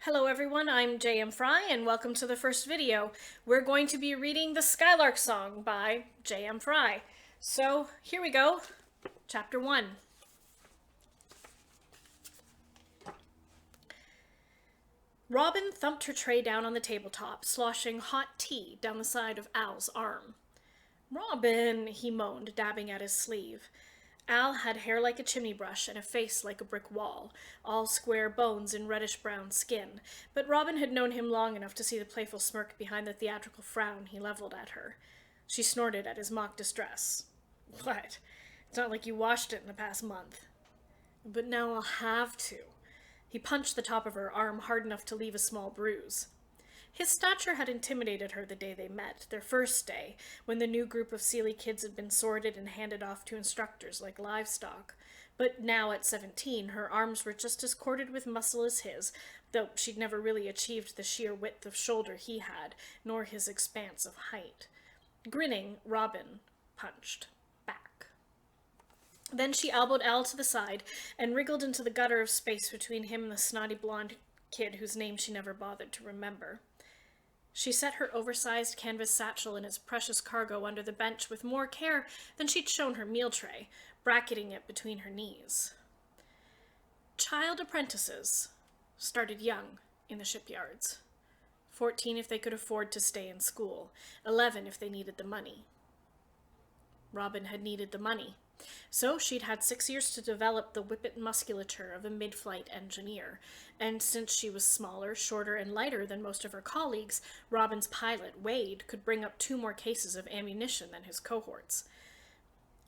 Hello everyone, I'm J.M. Frey and welcome to the first video. We're going to be reading the Skylark song by J.M. Frey. So here we go, chapter 1. Robin thumped her tray down on the tabletop, sloshing hot tea down the side of Al's arm. "Robin," he moaned, dabbing at his sleeve. Al had hair like a chimney brush and a face like a brick wall, all square bones and reddish-brown skin, but Robin had known him long enough to see the playful smirk behind the theatrical frown he leveled at her. She snorted at his mock distress. "What? It's not like you washed it in the past month." "But now I'll have to." He punched the top of her arm hard enough to leave a small bruise. His stature had intimidated her the day they met, their first day, when the new group of Seelie kids had been sorted and handed off to instructors like livestock. But now, at 17, her arms were just as corded with muscle as his, though she'd never really achieved the sheer width of shoulder he had, nor his expanse of height. Grinning, Robin punched back. Then she elbowed Al to the side and wriggled into the gutter of space between him and the snotty blonde kid whose name she never bothered to remember. She set her oversized canvas satchel and its precious cargo under the bench with more care than she'd shown her meal tray, bracketing it between her knees. Child apprentices started young in the shipyards. 14 if they could afford to stay in school, 11 if they needed the money. Robin had needed the money. So she'd had 6 years to develop the whippet musculature of a mid-flight engineer, and since she was smaller, shorter, and lighter than most of her colleagues, Robin's pilot, Wade, could bring up 2 more cases of ammunition than his cohorts.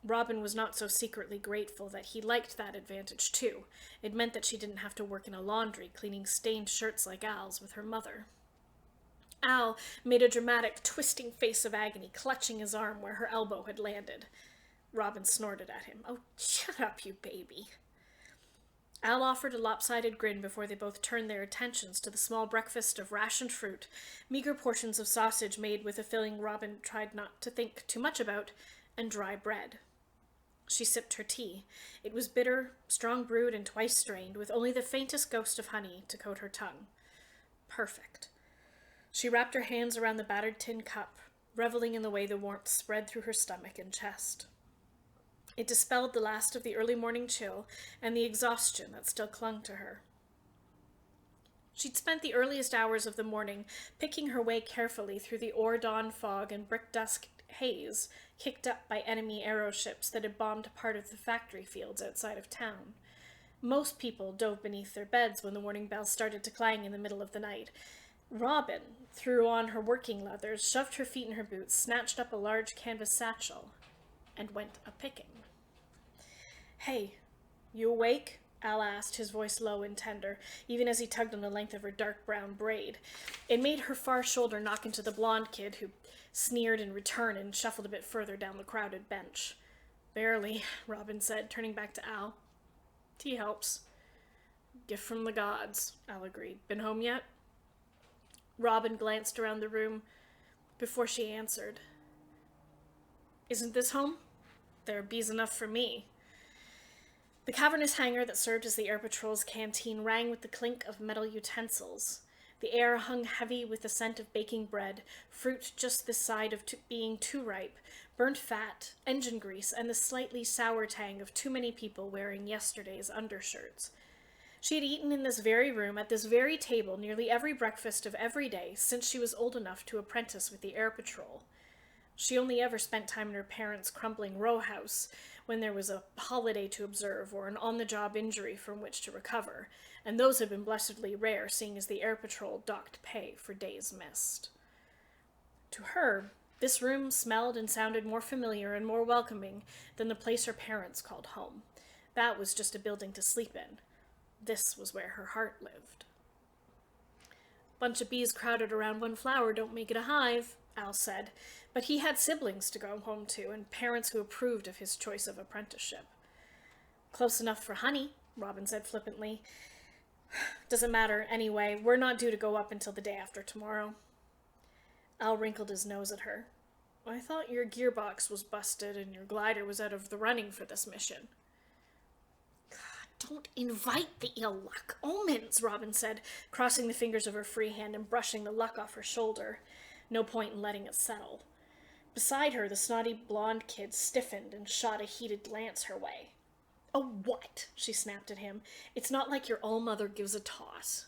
Robin was not so secretly grateful that he liked that advantage too. It meant that she didn't have to work in a laundry, cleaning stained shirts like Al's with her mother. Al made a dramatic, twisting face of agony, clutching his arm where her elbow had landed. Robin snorted at him. "Oh, shut up, you baby." Al offered a lopsided grin before they both turned their attentions to the small breakfast of rationed fruit, meager portions of sausage made with a filling Robin tried not to think too much about, and dry bread. She sipped her tea. It was bitter, strong brewed, and twice strained, with only the faintest ghost of honey to coat her tongue. Perfect. She wrapped her hands around the battered tin cup, reveling in the way the warmth spread through her stomach and chest. It dispelled the last of the early morning chill and the exhaustion that still clung to her. She'd spent the earliest hours of the morning picking her way carefully through the ore-dawn fog and brick-dusk haze kicked up by enemy airships that had bombed part of the factory fields outside of town. Most people dove beneath their beds when the warning bell started to clang in the middle of the night. Robin threw on her working leathers, shoved her feet in her boots, snatched up a large canvas satchel, and went a-picking. "Hey, you awake?" Al asked, his voice low and tender, even as he tugged on the length of her dark brown braid. It made her far shoulder knock into the blonde kid, who sneered in return and shuffled a bit further down the crowded bench. "Barely," Robin said, turning back to Al. "Tea helps." "Gift from the gods," Al agreed. "Been home yet?" Robin glanced around the room before she answered. "Isn't this home? There are bees enough for me." The cavernous hangar that served as the Air Patrol's canteen rang with the clink of metal utensils. The air hung heavy with the scent of baking bread, fruit just this side of being too ripe, burnt fat, engine grease, and the slightly sour tang of too many people wearing yesterday's undershirts. She had eaten in this very room, at this very table, nearly every breakfast of every day since she was old enough to apprentice with the Air Patrol. She only ever spent time in her parents' crumbling row house when there was a holiday to observe or an on-the-job injury from which to recover, and those had been blessedly rare, seeing as the Air Patrol docked pay for days missed. To her, this room smelled and sounded more familiar and more welcoming than the place her parents called home. That was just a building to sleep in. This was where her heart lived. "Bunch of bees crowded around one flower don't make it a hive," Al said, but he had siblings to go home to and parents who approved of his choice of apprenticeship. "Close enough for honey," Robin said flippantly. "Doesn't matter, anyway. We're not due to go up until the day after tomorrow." Al wrinkled his nose at her. "I thought your gearbox was busted and your glider was out of the running for this mission." "God Don't invite the ill luck. Omens, Robin said, crossing the fingers of her free hand and brushing the luck off her shoulder. No point in letting it settle. Beside her, the snotty blonde kid stiffened and shot a heated glance her way. "Oh, what?" she snapped at him. "It's not like your all-mother gives a toss."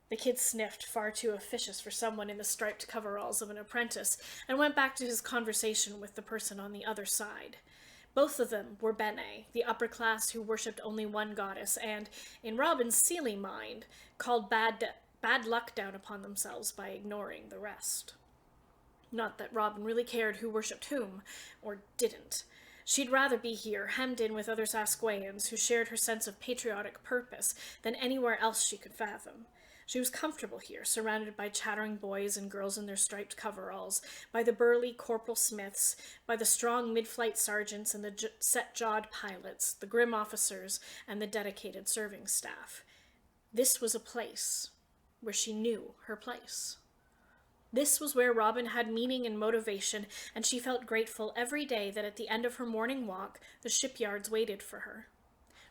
The kid sniffed, far too officious for someone in the striped coveralls of an apprentice, and went back to his conversation with the person on the other side. Both of them were Bene, the upper class who worshipped only one goddess, and, in Robin's silly mind, called bad luck down upon themselves by ignoring the rest. Not that Robin really cared who worshipped whom, or didn't. She'd rather be here, hemmed in with other Saskwayans who shared her sense of patriotic purpose than anywhere else she could fathom. She was comfortable here, surrounded by chattering boys and girls in their striped coveralls, by the burly Corporal Smiths, by the strong mid-flight sergeants and the set-jawed pilots, the grim officers, and the dedicated serving staff. This was a place where she knew her place. This was where Robin had meaning and motivation, and she felt grateful every day that at the end of her morning walk, the shipyards waited for her.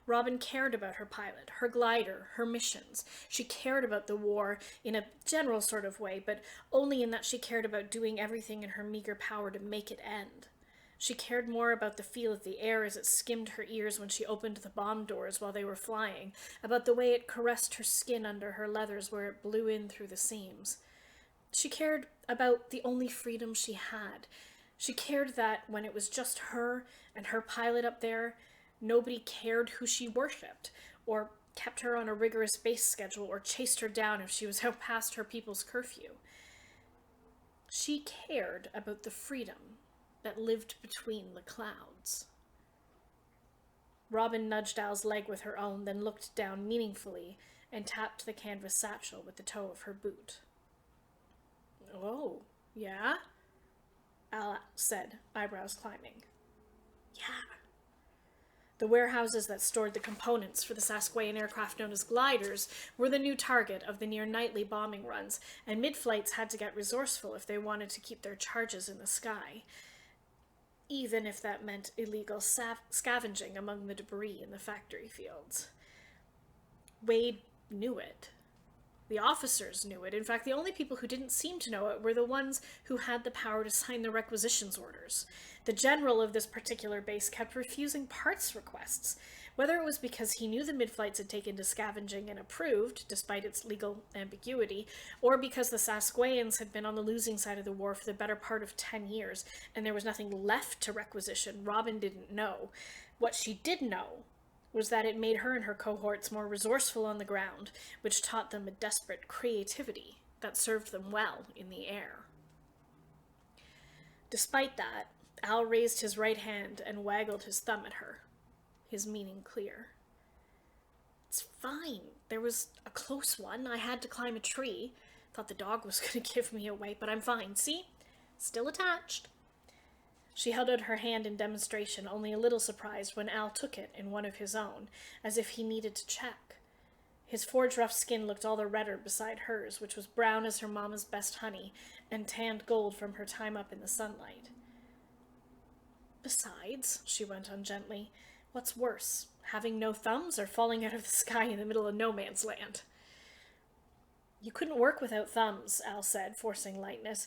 Robin cared about her pilot, her glider, her missions. She cared about the war in a general sort of way, but only in that she cared about doing everything in her meager power to make it end. She cared more about the feel of the air as it skimmed her ears when she opened the bomb doors while they were flying, about the way it caressed her skin under her leathers where it blew in through the seams. She cared about the only freedom she had. She cared that when it was just her and her pilot up there, nobody cared who she worshipped, or kept her on a rigorous base schedule, or chased her down if she was out past her people's curfew. She cared about the freedom that lived between the clouds. Robin nudged Al's leg with her own, then looked down meaningfully and tapped the canvas satchel with the toe of her boot. "Oh, yeah?" Al said, eyebrows climbing. "Yeah." The warehouses that stored the components for the Saskwyan aircraft known as gliders were the new target of the near-nightly bombing runs, and mid-flights had to get resourceful if they wanted to keep their charges in the sky, even if that meant illegal scavenging among the debris in the factory fields. Wade knew it. The officers knew it. In fact, the only people who didn't seem to know it were the ones who had the power to sign the requisitions orders. The general of this particular base kept refusing parts requests, whether it was because he knew the mid-flights had taken to scavenging and approved, despite its legal ambiguity, or because the Saskwayans had been on the losing side of the war for the better part of 10 years, and there was nothing left to requisition. Robin didn't know. What she did know was that it made her and her cohorts more resourceful on the ground, which taught them a desperate creativity that served them well in the air. Despite that, Al raised his right hand and waggled his thumb at her, his meaning clear. "It's fine. There was a close one. I had to climb a tree. Thought the dog was going to give me away, but I'm fine. See? Still attached." She held out her hand in demonstration, only a little surprised when Al took it in one of his own, as if he needed to check. His forge-rough skin looked all the redder beside hers, which was brown as her mama's best honey, and tanned gold from her time up in the sunlight. "Besides," she went on gently, "what's worse, having no thumbs or falling out of the sky in the middle of no man's land?" "You couldn't work without thumbs," Al said, forcing lightness.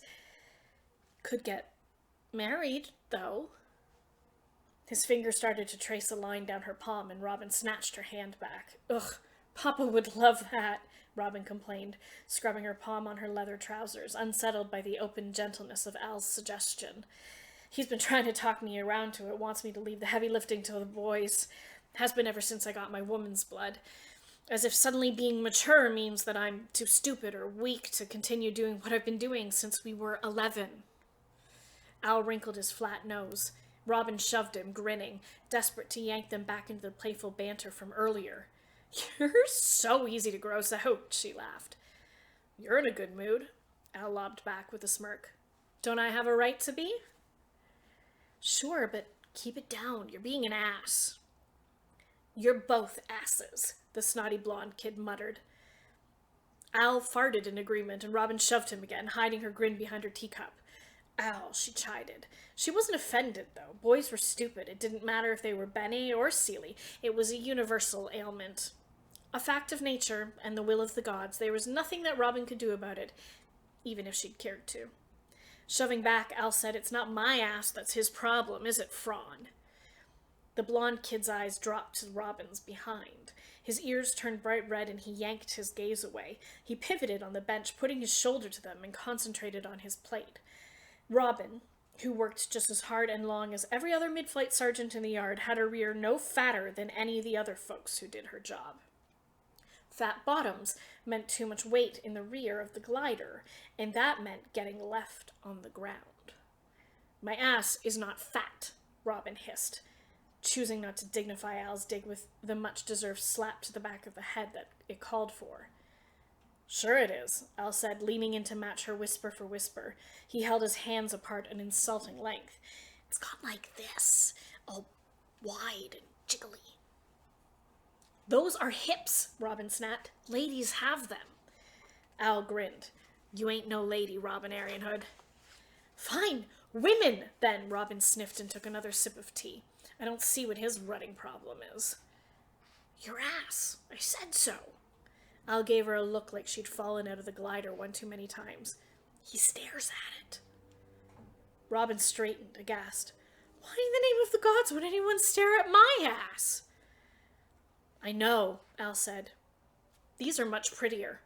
"Could get married, though." His finger started to trace a line down her palm, and Robin snatched her hand back. "Ugh, Papa would love that," Robin complained, scrubbing her palm on her leather trousers, unsettled by the open gentleness of Al's suggestion. "He's been trying to talk me around to it, wants me to leave the heavy lifting to the boys. Has been ever since I got my woman's blood. As if suddenly being mature means that I'm too stupid or weak to continue doing what I've been doing since we were 11. Al wrinkled his flat nose. Robin shoved him, grinning, desperate to yank them back into the playful banter from earlier. "You're so easy to gross out," she laughed. "You're in a good mood," Al lobbed back with a smirk. "Don't I have a right to be?" "Sure, but keep it down. You're being an ass." "You're both asses," the snotty blonde kid muttered. Al farted in agreement, and Robin shoved him again, hiding her grin behind her teacup. Al, she chided. She wasn't offended, though. Boys were stupid. It didn't matter if they were Benny or Seelie. It was a universal ailment. A fact of nature and the will of the gods. There was nothing that Robin could do about it, even if she'd cared to. Shoving back, Al said, "It's not my ass that's his problem, is it, Fron?" The blonde kid's eyes dropped to Robin's behind. His ears turned bright red and he yanked his gaze away. He pivoted on the bench, putting his shoulder to them, and concentrated on his plate. Robin, who worked just as hard and long as every other mid-flight sergeant in the yard, had a rear no fatter than any of the other folks who did her job. Fat bottoms meant too much weight in the rear of the glider, and that meant getting left on the ground. "My ass is not fat," Robin hissed, choosing not to dignify Al's dig with the much-deserved slap to the back of the head that it called for. "Sure it is," Al said, leaning in to match her whisper for whisper. He held his hands apart an insulting length. "It's got like this, all wide and jiggly." "Those are hips," Robin snapped. "Ladies have them." Al grinned. "You ain't no lady, Robin Arianhod." "Fine, women, then," Robin sniffed and took another sip of tea. "I don't see what his rutting problem is." "Your ass. I said so." Al gave her a look like she'd fallen out of the glider one too many times. "He stares at it." Robin straightened, aghast. "Why in the name of the gods would anyone stare at my ass?" "I know," Al said. "These are much prettier."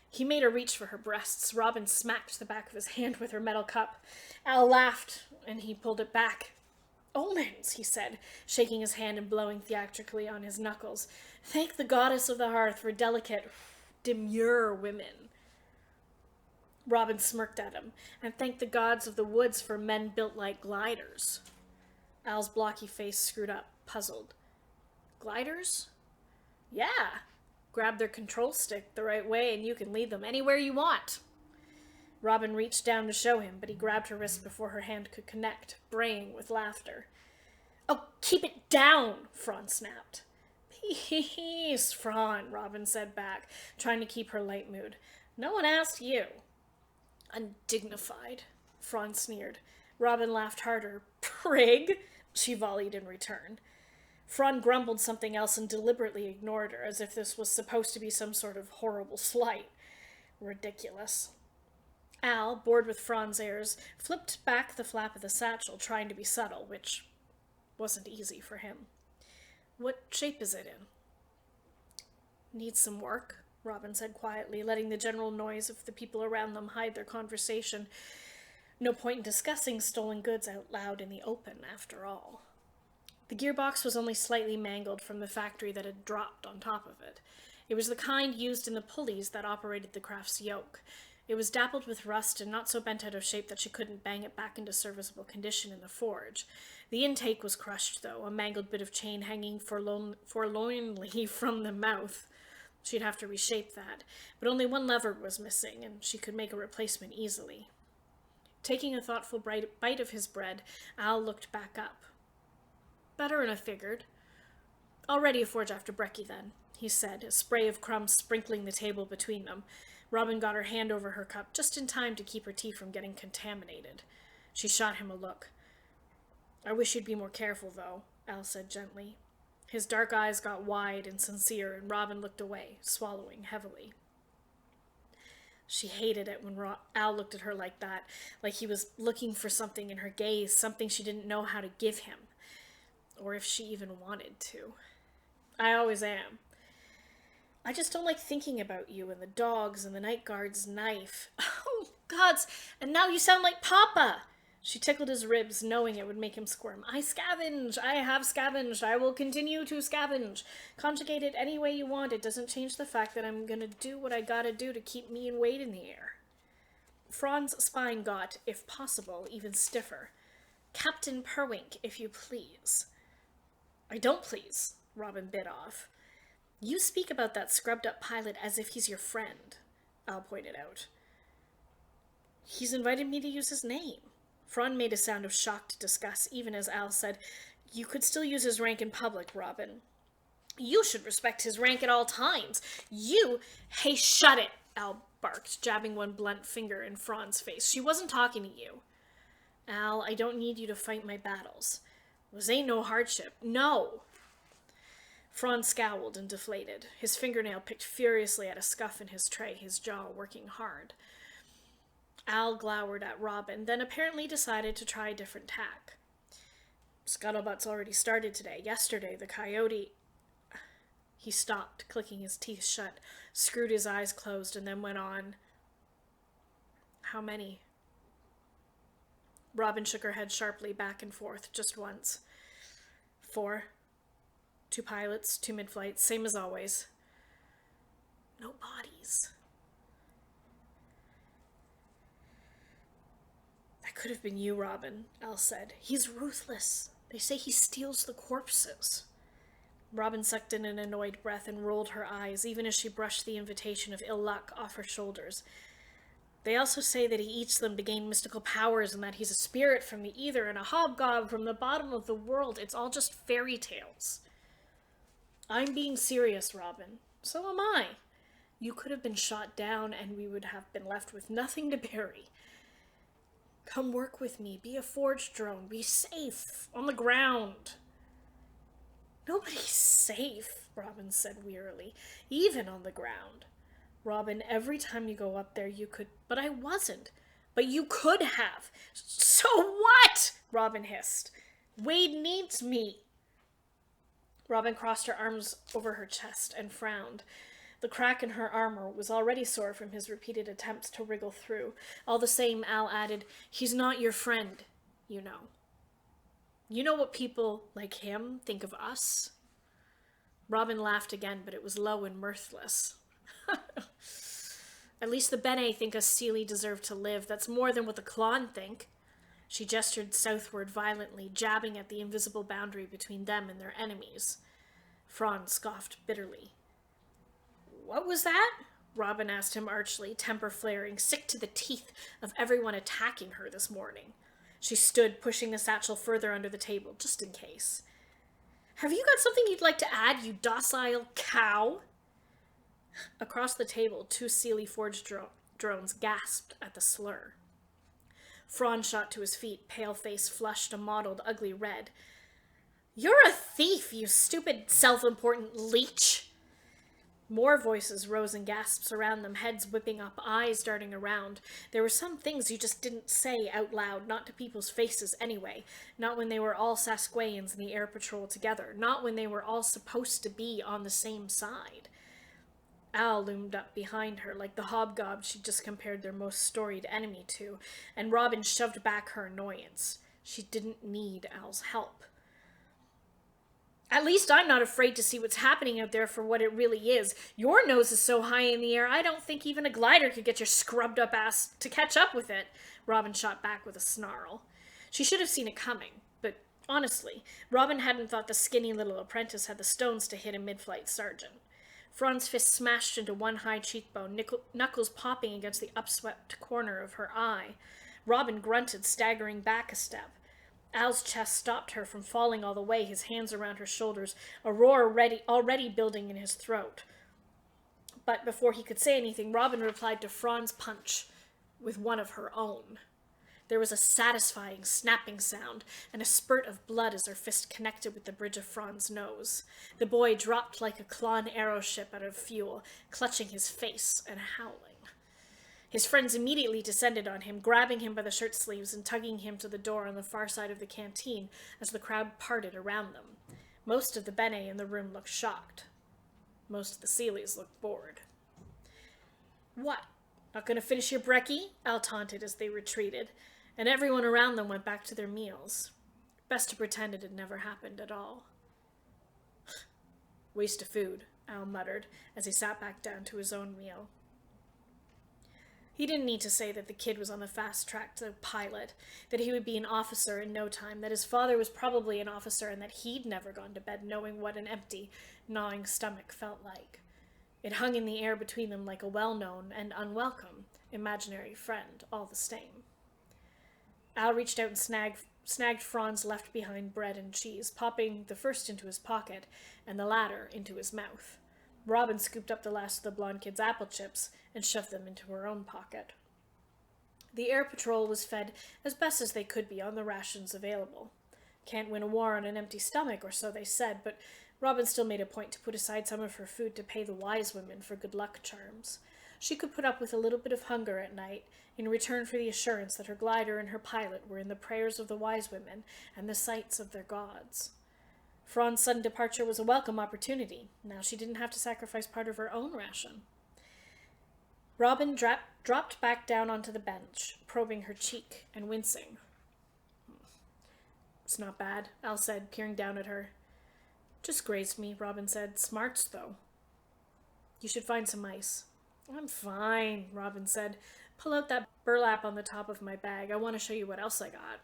He made a reach for her breasts. Robin smacked the back of his hand with her metal cup. Al laughed, and he pulled it back. "Omens," he said, shaking his hand and blowing theatrically on his knuckles. "Thank the goddess of the hearth for delicate, demure women." Robin smirked at him, "and thank the gods of the woods for men built like gliders." Al's blocky face screwed up, puzzled. "Gliders?" "Yeah. Grab their control stick the right way and you can lead them anywhere you want." Robin reached down to show him, but he grabbed her wrist before her hand could connect, braying with laughter. "Oh, keep it down," Fron snapped. "Peace, Fron," Robin said back, trying to keep her light mood. "No one asked you." "Undignified," Fron sneered. Robin laughed harder. "Prig," she volleyed in return. Fron grumbled something else and deliberately ignored her, as if this was supposed to be some sort of horrible slight. Ridiculous. Al, bored with Fron's airs, flipped back the flap of the satchel, trying to be subtle, which wasn't easy for him. "What shape is it in?" "Needs some work," Robin said quietly, letting the general noise of the people around them hide their conversation. No point in discussing stolen goods out loud in the open, after all. The gearbox was only slightly mangled from the factory that had dropped on top of it. It was the kind used in the pulleys that operated the craft's yoke. It was dappled with rust and not so bent out of shape that she couldn't bang it back into serviceable condition in the forge. The intake was crushed, though, a mangled bit of chain hanging forlornly from the mouth. She'd have to reshape that, but only one lever was missing, and she could make a replacement easily. Taking a thoughtful bite of his bread, Al looked back up. "Better'n I figured." "I'll ready a forge after brekkie, then," he said, a spray of crumbs sprinkling the table between them. Robin got her hand over her cup just in time to keep her tea from getting contaminated. She shot him a look. "I wish you'd be more careful, though," Al said gently. His dark eyes got wide and sincere, and Robin looked away, swallowing heavily. She hated it when Al looked at her like that, like he was looking for something in her gaze, something she didn't know how to give him. Or if she even wanted to. "I always am. I just don't like thinking about you and the dogs and the night guard's knife." "Oh, gods, and now you sound like Papa!" She tickled his ribs, knowing it would make him squirm. "I scavenge. I have scavenged. I will continue to scavenge. Conjugate it any way you want. It doesn't change the fact that I'm gonna do what I gotta do to keep me and Wade in the air." Fron's spine got, if possible, even stiffer. "Captain Perwink, if you please." "I don't please," Robin bit off. "You speak about that scrubbed-up pilot as if he's your friend," Al pointed out. "He's invited me to use his name." Fron made a sound of shocked disgust, even as Al said, "You could still use his rank in public, Robin." "You should respect his rank at all times. You—" "Hey, shut it," Al barked, jabbing one blunt finger in Fron's face. "She wasn't talking to you." Al, I don't need you to fight my battles. This ain't no hardship. No! Franz scowled and deflated. His fingernail picked furiously at a scuff in his tray, his jaw working hard. Al glowered at Robin, then apparently decided to try a different tack. Scuttlebutt's already started today. Yesterday, the Coyote... He stopped, clicking his teeth shut, screwed his eyes closed, and then went on. How many? Robin shook her head sharply back and forth, just once. 4. 2 pilots, 2 mid-flights, same as always. No bodies. That could have been you, Robin, Al said. He's ruthless. They say he steals the corpses. Robin sucked in an annoyed breath and rolled her eyes, even as she brushed the invitation of ill luck off her shoulders. They also say that he eats them to gain mystical powers and that he's a spirit from the ether and a hobgoblin from the bottom of the world. It's all just fairy tales. I'm being serious, Robin. So am I. You could have been shot down and we would have been left with nothing to bury. Come work with me. Be a forge drone. Be safe. On the ground. Nobody's safe, Robin said wearily. Even on the ground. Robin, every time you go up there you could... But I wasn't. But you could have. So what? Robin hissed. Wade needs me. Robin crossed her arms over her chest and frowned. The crack in her armor was already sore from his repeated attempts to wriggle through. All the same, Al added, he's not your friend, you know. You know what people like him think of us? Robin laughed again, but it was low and mirthless. At least the Bene think us Seelie deserve to live. That's more than what the Klonn think. She gestured southward violently, jabbing at the invisible boundary between them and their enemies. Franz scoffed bitterly. What was that? Robin asked him archly, temper flaring, sick to the teeth of everyone attacking her this morning. She stood, pushing the satchel further under the table, just in case. Have you got something you'd like to add, you docile cow? Across the table, 2 Seelie forged drones gasped at the slur. Franz shot to his feet, pale face flushed a mottled, ugly red. You're a thief, you stupid, self-important leech! More voices rose in gasps around them, heads whipping up, eyes darting around. There were some things you just didn't say out loud, not to people's faces anyway. Not when they were all Saskwayans in the air patrol together. Not when they were all supposed to be on the same side. Al loomed up behind her, like the hobgoblin she'd just compared their most storied enemy to, and Robin shoved back her annoyance. She didn't need Al's help. At least I'm not afraid to see what's happening out there for what it really is. Your nose is so high in the air, I don't think even a glider could get your scrubbed-up ass to catch up with it, Robin shot back with a snarl. She should have seen it coming, but honestly, Robin hadn't thought the skinny little apprentice had the stones to hit a mid-flight sergeant. Franz's fist smashed into one high cheekbone, knuckles popping against the upswept corner of her eye. Robin grunted, staggering back a step. Al's chest stopped her from falling all the way, his hands around her shoulders, a roar already building in his throat. But before he could say anything, Robin replied to Franz's punch with one of her own. There was a satisfying snapping sound and a spurt of blood as her fist connected with the bridge of Franz's nose. The boy dropped like a Klonn airship out of fuel, clutching his face and howling. His friends immediately descended on him, grabbing him by the shirt sleeves and tugging him to the door on the far side of the canteen as the crowd parted around them. Most of the Bene in the room looked shocked. Most of the Seelies looked bored. What? Not going to finish your brekkie? Al taunted as they retreated, and everyone around them went back to their meals. Best to pretend it had never happened at all. Waste of food, Al muttered as he sat back down to his own meal. He didn't need to say that the kid was on the fast track to pilot, that he would be an officer in no time, that his father was probably an officer, and that he'd never gone to bed knowing what an empty, gnawing stomach felt like. It hung in the air between them like a well-known and unwelcome imaginary friend, all the same. Al reached out and snagged Franz's left-behind bread and cheese, popping the first into his pocket and the latter into his mouth. Robin scooped up the last of the blonde kid's apple chips and shoved them into her own pocket. The air patrol was fed as best as they could be on the rations available. Can't win a war on an empty stomach, or so they said, but Robin still made a point to put aside some of her food to pay the wise women for good luck charms. She could put up with a little bit of hunger at night in return for the assurance that her glider and her pilot were in the prayers of the wise women and the sights of their gods. Fran's sudden departure was a welcome opportunity. Now she didn't have to sacrifice part of her own ration. Robin dropped back down onto the bench, probing her cheek and wincing. "It's not bad," Al said, peering down at her. "Just grazed me," Robin said. "Smarts, though." "You should find some ice." "I'm fine," Robin said. "Pull out that burlap on the top of my bag. I want to show you what else I got."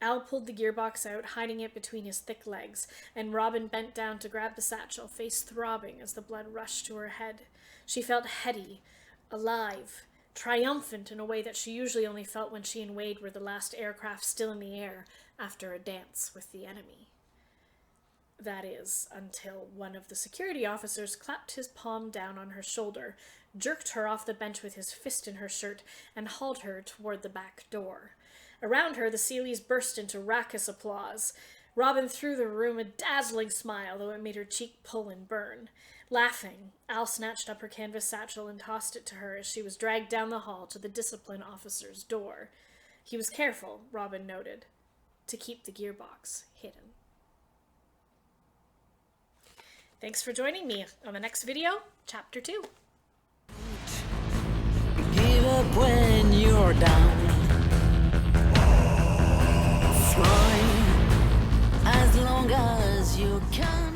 Al pulled the gearbox out, hiding it between his thick legs, and Robin bent down to grab the satchel, face throbbing as the blood rushed to her head. She felt heady, alive, triumphant in a way that she usually only felt when she and Wade were the last aircraft still in the air after a dance with the enemy. That is, until one of the security officers clapped his palm down on her shoulder, jerked her off the bench with his fist in her shirt, and hauled her toward the back door. Around her, the Sealies burst into raucous applause. Robin threw the room a dazzling smile, though it made her cheek pull and burn. Laughing, Al snatched up her canvas satchel and tossed it to her as she was dragged down the hall to the discipline officer's door. He was careful, Robin noted, to keep the gearbox hidden. Thanks for joining me on the next video, Chapter 2. Give up when you're down. Fly as long as you can.